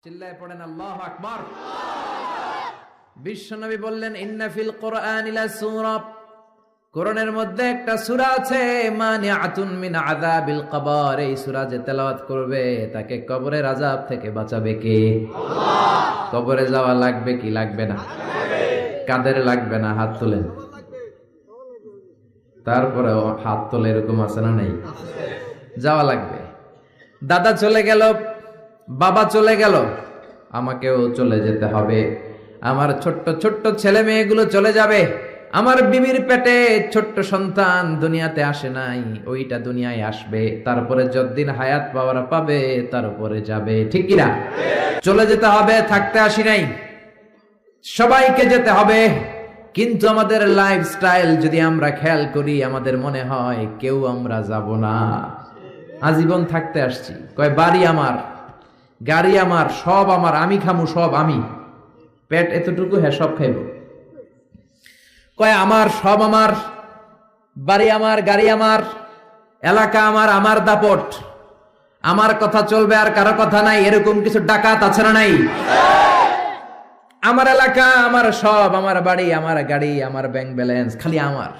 চিল্লায় পড়েন আল্লাহু আকবার। বিশ্বনবী বললেন ইন্না ফিল কোরআনি লাসূরা, কোরআনের মধ্যে একটা সূরা আছে মানিআতুন মিন আযাবিল কবর। এই সূরা যে তেলাওয়াত করবে তাকে কবরের আযাব থেকে বাঁচাবে কে? আল্লাহ। কবরে যাওয়া লাগবে কি লাগবে না? কাদের লাগবে না? হাত তোলেন। তারপরে হাত তোলে এরকম আছে না নাই? যাওয়া লাগবে। দাদা চলে গেল, বাবা চলে গেল, আমাকেও চলে যেতে হবে। আমার ছোট্ট ছোট্ট ছেলে মেয়েগুলো চলে যাবে। আমার বিবির পেটে ছোট্ট সন্তান দুনিয়াতে আসে নাই, ওইটা দুনিয়ায় আসবে। তারপরে যতদিন হায়াত পাওয়ার পাবে তারপরে যাবে, ঠিক কিনা? চলে যেতে হবে, থাকতে আসি নাই। সবাইকে যেতে হবে, কিন্তু আমাদের লাইফস্টাইল যদি আমরা খেয়াল করি, আমাদের মনে হয় কেউ আমরা যাব না, আজীবন থাকতে আসছি। কয় বাড়ি আমার, গাড়ি আমার, সব আমার, আমি খামু সব আমি, পেট এতটুকু, হ্যাঁ সব খাইব। কয় আমার, সব আমার, বাড়ি আমার, গাড়ি আমার, এলাকা আমার, আমার দাপট, আমার কথা চলবে আর কারো কথা নাই। এরকম কিছু ডাকাত আছে না নাই? আমার এলাকা, আমার সব, আমার বাড়ি, আমার গাড়ি, আমার ব্যাংক ব্যালেন্স, খালি আমার।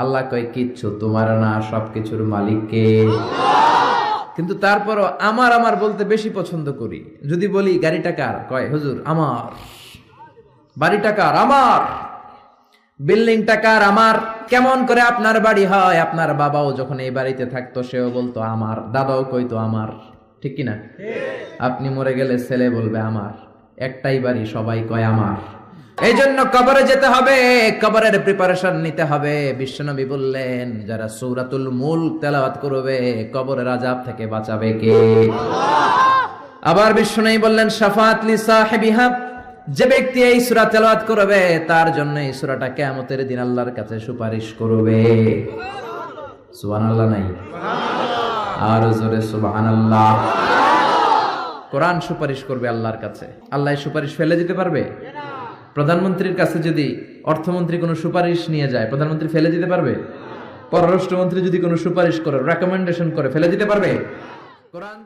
আল্লাহ কয় কিচ্ছু তোমার না, সবকিছুর মালিক কে? কিন্তু তারপরও আমার আমার বলতে বেশি পছন্দ করি। যদি বলি গাড়িটা কার, কয় হুজুর আমার। বাড়িটা কার? আমার। বিল্ডিংটা কার? আমার। কেমন করে আপনার বাড়ি হয়? আপনার বাবাও যখন এই বাড়িতে থাকতো সেও বলতো আমার, দাদাও কইতো আমার, ঠিক কিনা? আপনি মরে গেলে ছেলে বলবে আমার। একটাই বাড়ি, সবাই কয় আমার। এই জন্য কবরে যেতে হবে, কবরের প্রিপারেশন নিতে হবে। বিশ্বনবী বললেন যারা সূরাতুল মুলক তেলাওয়াত করবে কবরের আযাব থেকে বাঁচাবে কে? আল্লাহ। আবার বিশ্বনবী বললেন শাফাআত লি সাহিবিহা, যে ব্যক্তি এই সূরা তেলাওয়াত করবে তার জন্য এই সূরাটা কিয়ামতের দিন আল্লাহর কাছে সুপারিশ করবে। সুবহানাল্লাহ নাই? আর জোরে সুবহানাল্লাহ। কোরআন সুপারিশ করবে আল্লাহর কাছে। আল্লাহ সুপারিশ ফেলে দিতে পারবে? প্রধানমন্ত্রীর কাছে যদি অর্থমন্ত্রী কোনো সুপারিশ নিয়ে যায়, প্রধানমন্ত্রী ফেলে দিতে পারবে? পররাষ্ট্রমন্ত্রী যদি কোনো সুপারিশ করে, রেকমেন্ডেশন করে, ফেলে দিতে পারবে? কোরআন